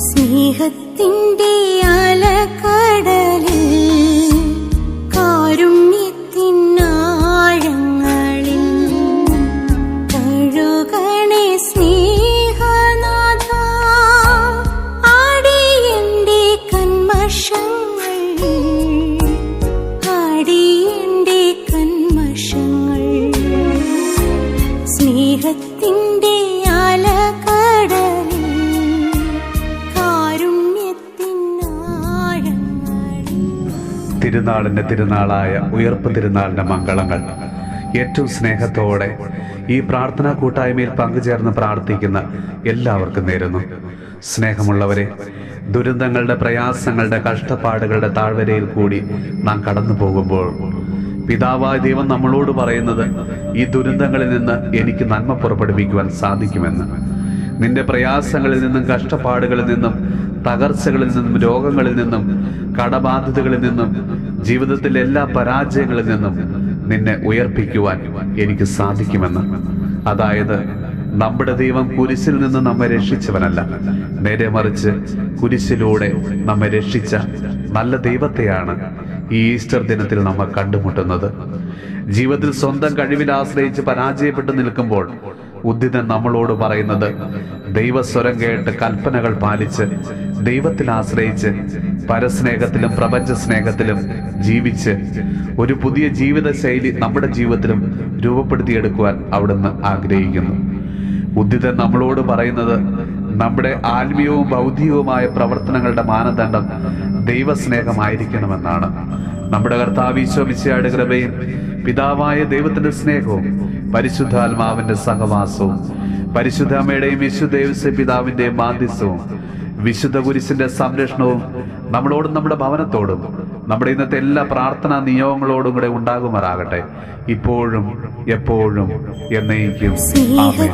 സ്നേഹത്തിന്റെ അലകടലിൽ കാരുണ്യത്തിനാഴങ്ങളിൽ കഴുകണേ സ്നേഹനാഥ. ആടിയന്റെ കന്മഷങ്ങൾ, ആടിയന്റെ കന്മഷങ്ങൾ. സ്നേഹത്തിന്റെ അലകടലിൽ തിരുനാളിന്റെ തിരുനാളായ ഉയർപ്പ് തിരുനാളിന്റെ മംഗളങ്ങൾ ഏറ്റവും സ്നേഹത്തോടെ ഈ പ്രാർത്ഥനാ കൂട്ടായ്മയിൽ പങ്കുചേർന്ന് പ്രാർത്ഥിക്കുന്ന എല്ലാവർക്കും നേരുന്നു. സ്നേഹമുള്ളവരെ, ദുരന്തങ്ങളുടെ, പ്രയാസങ്ങളുടെ, കഷ്ടപ്പാടുകളുടെ താഴ്വരയിൽ കൂടി നാം കടന്നു പോകുമ്പോൾ പിതാവായ ദൈവം നമ്മളോട് പറയുന്നത് ഈ ദുരന്തങ്ങളിൽ നിന്ന് എനിക്ക് നന്മ പുറപ്പെടുവിക്കുവാൻ സാധിക്കുമെന്ന്. നിന്റെ പ്രയാസങ്ങളിൽ നിന്നും, കഷ്ടപ്പാടുകളിൽ നിന്നും, തകർച്ചകളിൽ നിന്നും, രോഗങ്ങളിൽ നിന്നും, കടബാധ്യതകളിൽ നിന്നും, ജീവിതത്തിലെ എല്ലാ പരാജയങ്ങളിൽ നിന്നും നിന്നെ ഉയർപ്പിക്കുവാൻ എനിക്ക് സാധിക്കുമെന്ന്. അതായത് നമ്മുടെ ദൈവം കുരിശിൽ നിന്ന് നമ്മെ രക്ഷിച്ചവനല്ല, നേരെ മറിച്ച് കുരിശിലൂടെ നമ്മെ രക്ഷിച്ച നല്ല ദൈവത്തെയാണ് ഈ ഈസ്റ്റർ ദിനത്തിൽ നമ്മൾ കണ്ടുമുട്ടുന്നത്. ജീവിതത്തിൽ സ്വന്തം കഴിവിൽ ആശ്രയിച്ച് പരാജയപ്പെട്ടു നിൽക്കുമ്പോൾ ഉദ്ധിതൻ നമ്മളോട് പറയുന്നത് ദൈവസ്വരം കേട്ട് കൽപ്പനകൾ പാലിച്ച് ദൈവത്തിൽ ആശ്രയിച്ച് പരസ്നേഹത്തിലും പ്രപഞ്ച സ്നേഹത്തിലും ജീവിച്ച് ഒരു പുതിയ ജീവിത ശൈലി നമ്മുടെ ജീവിതത്തിലും രൂപപ്പെടുത്തിയെടുക്കുവാൻ അവിടുന്ന് ആഗ്രഹിക്കുന്നു. ഉദ്ധിതൻ നമ്മളോട് പറയുന്നത് നമ്മുടെ ആത്മീയവും ഭൗതികവുമായ പ്രവർത്തനങ്ങളുടെ മാനദണ്ഡം ദൈവസ്നേഹമായിരിക്കണമെന്നാണ്. നമ്മുടെ കർത്താവ് ഈശോ മിശിഹായുടെ കൃപയും പിതാവായ ദൈവത്തിന്റെ സ്നേഹവും പരിശുദ്ധാത്മാവിന്റെ സഹവാസവും പരിശുദ്ധ അമ്മയുടെയും വിശുദ്ധ ദേവസ്വ പിതാവിന്റെയും മാധ്യസ്ഥവും വിശുദ്ധ കുരിശിന്റെ സംരക്ഷണവും നമ്മളോടും നമ്മുടെ ഭവനത്തോടും നമ്മുടെ ഇന്നത്തെ എല്ലാ പ്രാർത്ഥനാ നിയോഗങ്ങളോടും കൂടെ ഉണ്ടാകുമാറാകട്ടെ, ഇപ്പോഴും എപ്പോഴും എന്നേക്കും. ആമേൻ.